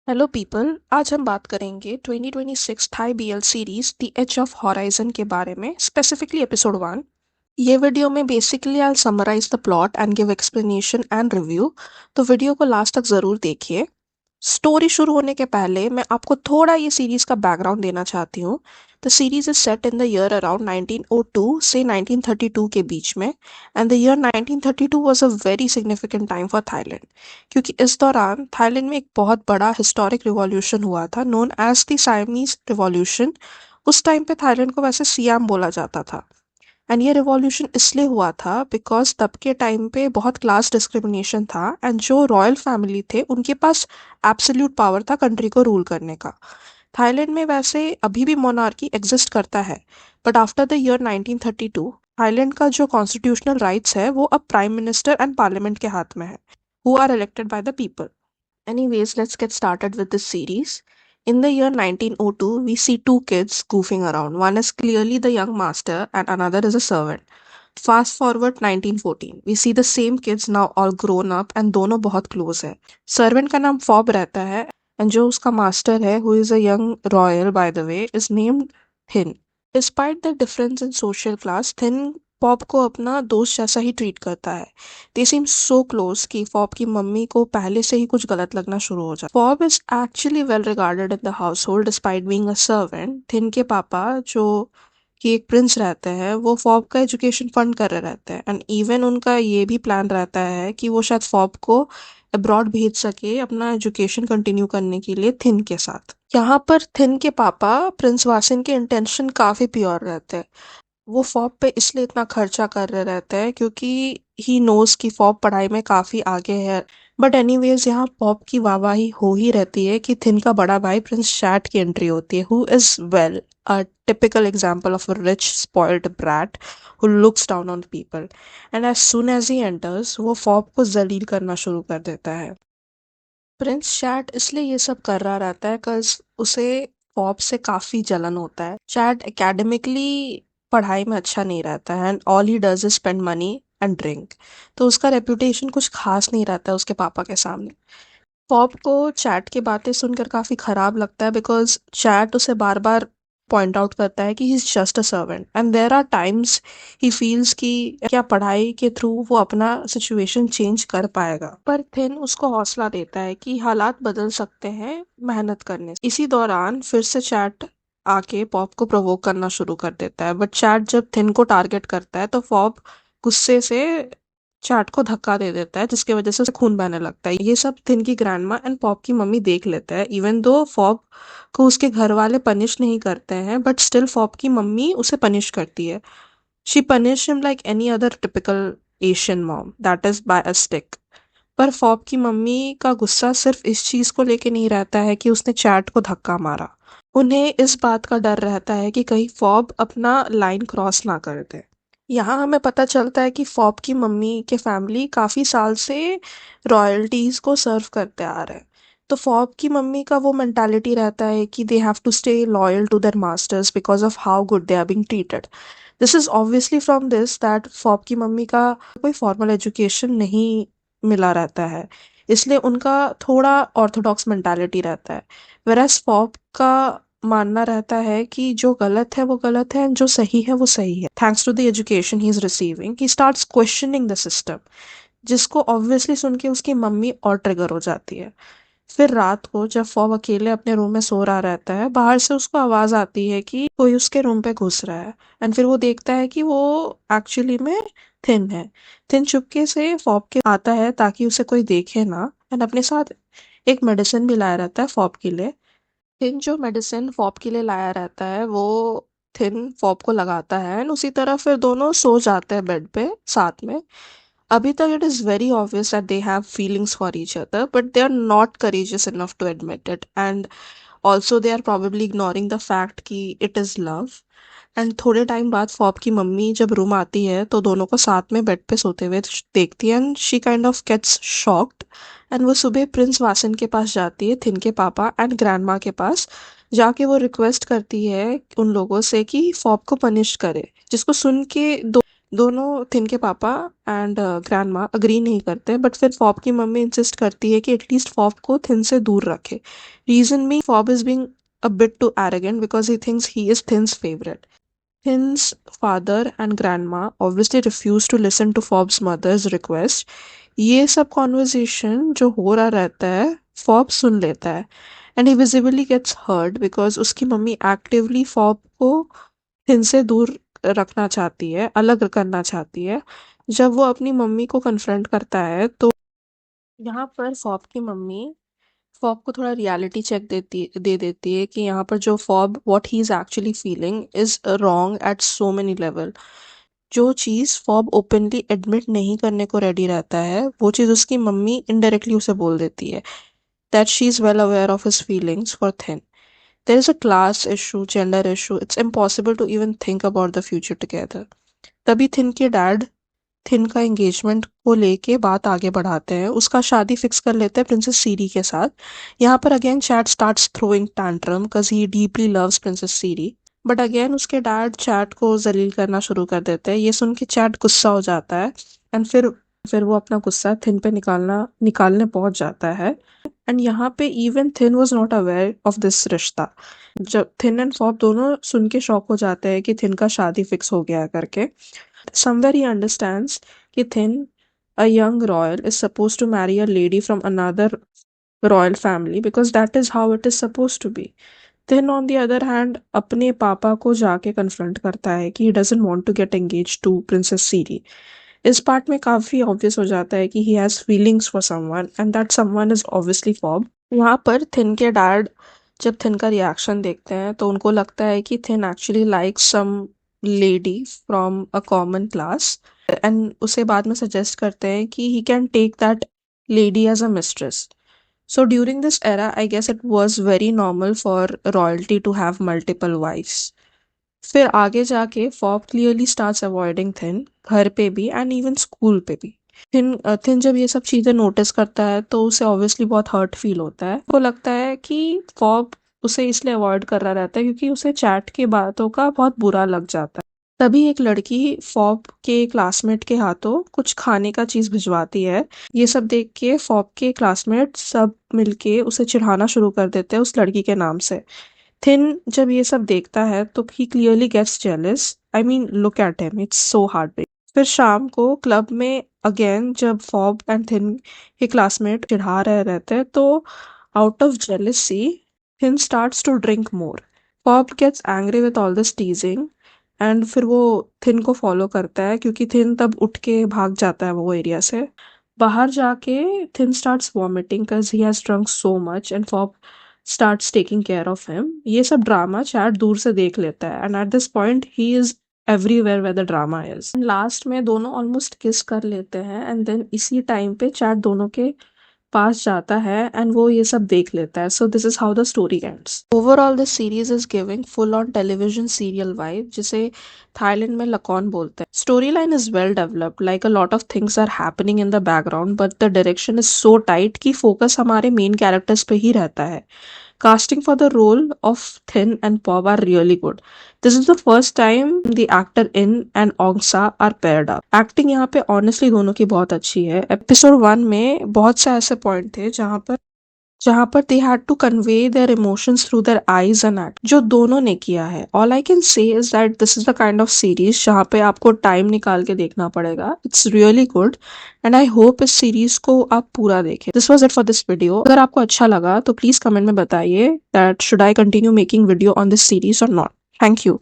Hello people, आज हम बात करेंगे 2026 Thai BL series the edge of horizon के बारे में, स्पेसिफिकली एपिसोड 1। ये वीडियो में basically I summarize the plot and give explanation and review, तो वीडियो को लास्ट तक ज़रूर देखिए। स्टोरी शुरू होने के पहले मैं आपको थोड़ा ये सीरीज का बैकग्राउंड देना चाहती हूँ। The series is set in the year around 1902 से 1932 के बीच में, and the year 1932 was a very significant time for Thailand, क्योंकि इस दौरान थाईलैंड में एक बहुत बड़ा हिस्टोरिक रिवॉल्यूशन हुआ था known as the Siamese revolution. उस टाइम पे थाईलैंड को वैसे सियाम बोला जाता था। एंड ये रिवॉल्यूशन इसलिए हुआ था बिकॉज तब के टाइम पे बहुत क्लास डिस्क्रिमिनेशन था, एंड जो रॉयल फैमिली थे उनके पास एब्सोल्यूट पावर था कंट्री को रूल करने का। थाईलैंड में वैसे अभी भी मोनार्की एग्जिस्ट करता है, but after the year 1932 Thailand का जो कॉन्स्टिट्यूशनल राइट्स है वो अब प्राइम मिनिस्टर एंड पार्लियामेंट के हाथ में है, who are elected by the people. Anyways, let's get started with this series. In the year 1902, we see two kids goofing around. One is clearly the young master, and another is a servant. Fast forward 1914, we see the same kids now all grown up and दोनों बहुत close है. Servant का नाम fob रहता है, and जो उसका master है, who is a young royal by the way, is named Thin. Despite the difference in social class, Thin fob को अपना दोस्त जैसा ही ट्रीट करता है। दे सीम सो क्लोज कि फॉब की मम्मी को पहले से ही कुछ गलत लगना शुरू हो जाता। Fob is actually well regarded in the house hold despite being a servant. Thin के पापा जो कि एक प्रिंस रहते हैं, वो फॉब का एजुकेशन फंड कर रहे रहते हैं, एंड इवन उनका ये भी प्लान रहता है कि वो शायद फॉब को अब्रॉड भेज सके अपना एजुकेशन कंटिन्यू करने के लिए थिन के साथ। यहाँ पर थिन के पापा प्रिंस वासिन के इंटेंशन काफ़ी प्योर रहते हैं। वो फॉब पे इसलिए इतना खर्चा कर रहे रहते हैं क्योंकि ही नोज कि फॉब पढ़ाई में काफ़ी आगे है। बट एनीवेज यहाँ फॉब की वाहवाही हो ही रहती है कि थिन का बड़ा भाई प्रिंस शैट की एंट्री होती है, who is well a typical example of a rich spoiled brat who looks down on people. And as soon as he enters वो फॉब को जलील करना शुरू कर देता है। प्रिंस चैट इसलिए ये सब कर रहा रहता है बिकॉज उसे फॉब से काफ़ी जलन होता है। चैट एकेडमिकली पढ़ाई में अच्छा नहीं रहता है, and all he does is spend money and drink, तो उसका रेपुटेशन कुछ खास नहीं रहता है उसके पापा के सामने। पॉप को चैट की बातें सुनकर काफ़ी ख़राब लगता है बिकॉज चैट उसे बार बार पॉइंट आउट करता है कि he is just a servant, and there are times he feels कि क्या पढ़ाई के थ्रू वो अपना सिचुएशन चेंज कर पाएगा। पर थिन उसको हौसला देता है कि हालात बदल सकते हैं मेहनत करने से। इसी दौरान फिर से चैट आके पॉप को प्रोवोक करना शुरू कर देता है, बट चैट जब थिन को टारगेट करता है तो पॉप गुस्से से चैट को धक्का दे देता है, जिसकी वजह से उसे खून बहने लगता है। ये सब थिन की ग्रैंडमा एंड पॉप की मम्मी देख लेते हैं। इवन दो फॉप को उसके घर वाले पनिश नहीं करते हैं, बट स्टिल फॉप की मम्मी उसे पनिश करती है। She punish him like any other typical Asian mom, that is by a stick. पर फॉप की मम्मी का गुस्सा सिर्फ इस चीज को लेके नहीं रहता है कि उसने चैट को धक्का मारा। उन्हें इस बात का डर रहता है कि कहीं फॉब अपना लाइन क्रॉस ना कर दे। यहाँ हमें पता चलता है कि फॉब की मम्मी के फैमिली काफ़ी साल से रॉयल्टीज़ को सर्व करते आ रहे हैं। तो फॉब की मम्मी का वो मेंटालिटी रहता है कि they have to stay loyal to their masters because of how good they are being treated. This is obviously from this that Fob की मम्मी का कोई फॉर्मल एजुकेशन नहीं मिला रहता है, इसलिए उनका थोड़ा ऑर्थोडॉक्स मेंटालिटी रहता है। वेरएज फॉब का मानना रहता है कि जो गलत है वो गलत है एंड जो सही है वो सही है। Thanks to the education he is receiving he starts questioning the system, जिसको ऑब्वियसली सुन के उसकी मम्मी और ट्रिगर हो जाती है। फिर रात को जब फॉब अकेले अपने रूम में सो रहा रहता है, बाहर से उसको आवाज आती है कि कोई उसके रूम पे घुस रहा है, एंड फिर वो देखता है कि वो एक्चुअली में थिन है। थिन चुपके से फॉब के आता है ताकि उसे कोई देखे ना, एंड अपने साथ एक मेडिसिन भी लाया रहता है फॉब के लिए। थिन जो मेडिसिन फॉप के लिए लाया रहता है वो थिन फॉप को लगाता है, एंड उसी तरह फिर दोनों सो जाते हैं बेड पे साथ में। अभी तक it is very obvious that they have feelings for each other, but they are not courageous enough to admit it, and also they are probably ignoring the fact कि इट इज़ लव। एंड थोड़े time बाद Fob की mummy जब room आती है तो दोनों को साथ में बेड पे सोते हुए देखती है, and she kind of gets shocked. And वो सुबह प्रिंस वासन के पास जाती है, थिन के पापा एंड ग्रैंडमा के पास जाके वो रिक्वेस्ट करती है उन लोगों से कि फॉप को पनिश करे, जिसको सुन के दोनों थिन के पापा एंड ग्रैंड माँ अग्री नहीं करते, बट फिर फॉब की मम्मी इंसिस्ट करती है कि एटलीस्ट फॉब को थिन से दूर रखे। रीजन भी Fob is being a bit too arrogant because he thinks he is Finn's favourite. Finn's father and grandma obviously refuse to listen to Fob's mother's request. ये सब कॉन्वर्जेशन जो हो रहा रहता है फॉब सुन लेता है and he visibly gets hurt because उसकी मम्मी एक्टिवली फॉब को फिन से दूर रखना चाहती है, अलग करना चाहती है। जब वो अपनी मम्मी को कन्फ्रंट करता है तो यहाँ पर फॉब की मम्मी फॉब को थोड़ा रियलिटी चेक दे देती है कि यहाँ पर जो fob what he is actually feeling is wrong at so many level. जो चीज़ फॉब ओपनली एडमिट नहीं करने को रेडी रहता है वो चीज़ उसकी मम्मी इनडायरेक्टली उसे बोल देती है that she is well aware of his feelings for Finn. There is a class issue, gender issue, it's impossible to even think about the future together. तभी थिन के डैड थिन का engagement को लेके बात आगे बढ़ाते हैं, उसका शादी फिक्स कर लेते हैं प्रिंसेस सीरी के साथ। यहाँ पर again Chat starts throwing tantrum because he deeply loves princess Siri, but again उसके डैड चैट को जलील करना शुरू कर देते हैं। ये सुन के चैट गुस्सा हो जाता है एंड फिर वो अपना गुस्सा थिन पे निकालने पहुंच जाता है। एंड यहाँ पे even thin was not aware of this रिश्ता। जब थिन एंड फॉब दोनों सुन के शॉक हो जाते हैं कि थिन का शादी फिक्स हो गया है करके। Somewhere he understands कि Thin, a young royal, is supposed to marry a lady from another royal family because that is how it is supposed to be. Thin on the other hand अपने पापा को जाके confront करता है कि he doesn't want to get engaged to Princess Siri. इस part में काफी ऑब्वियस हो जाता है कि he has feelings for someone and that someone is obviously Fob. यहाँ पर थिन के डैड जब थिन का रिएक्शन देखते हैं तो उनको लगता है कि Finn actually like some lady from a common class and उसे बाद में सजेस्ट करते हैं कि he can take that lady as a mistress. So during this era I guess it was very normal for royalty to have multiple wifes. फिर आगे जाके Fob clearly starts avoiding Finn, घर पे भी एंड इवन स्कूल पे भी। Thin जब ये सब चीज़ें नोटिस करता है तो उसे ऑब्वियसली बहुत हर्ट फील होता है। वो लगता है कि फॉब उसे इसलिए अवॉइड कर रहा रहता है क्योंकि उसे चैट की बातों का बहुत बुरा लग जाता है। तभी एक लड़की फॉब के क्लासमेट के हाथों कुछ खाने का चीज़ भिजवाती है। ये सब देख के फॉब के क्लासमेट सब मिलके उसे चिढ़ाना शुरू कर देते हैं उस लड़की के नाम से। थिन जब ये सब देखता है तो ही clearly gets jealous. I mean look at him, it's so hard. फिर शाम को क्लब में अगेन जब फॉब एंड थिन के क्लासमेट चिढ़ा रहे रहते हैं तो out of jealousy Thin starts to drink more. Fob gets angry with all this teasing and फिर वो थिन को फॉलो करता है क्योंकि थिन तब उठ के भाग जाता है वो एरिया से। बाहर जाके thin starts vomiting cause he has drunk so much and Fob starts taking care of him. ये सब ड्रामा चैट दूर से देख लेता है and at this point he is everywhere where the drama is. लास्ट में दोनों ऑलमोस्ट किस कर लेते हैं एंड देन इसी टाइम पे चैट दोनों के पास जाता है एंड वो ये सब देख लेता है। So this is how the story ends. Overall this series is giving full on television serial vibe जिसे थाईलैंड में लकॉन बोलते हैं। Story line is well developed, like a lot of things are happening in the background but the direction is so tight कि focus हमारे main characters पे ही रहता है। Casting for the role of Thin and Pob are really good. This is the first time the actor In and Ongsa are paired up. Acting यहाँ पे honestly दोनों की बहुत अच्छी है। एपिसोड 1 में बहुत से ऐसे पॉइंट थे जहाँ पर they had to convey their emotions through their eyes and act, जो दोनों ने किया है। All I can say is that this is the kind of series जहाँ पे आपको टाइम निकाल के देखना पड़ेगा। It's really good and I hope इस सीरीज को आप पूरा देखें। This was it for this video. अगर आपको अच्छा लगा तो प्लीज कमेंट में बताइए that should I continue making video on this series और नॉट। Thank you.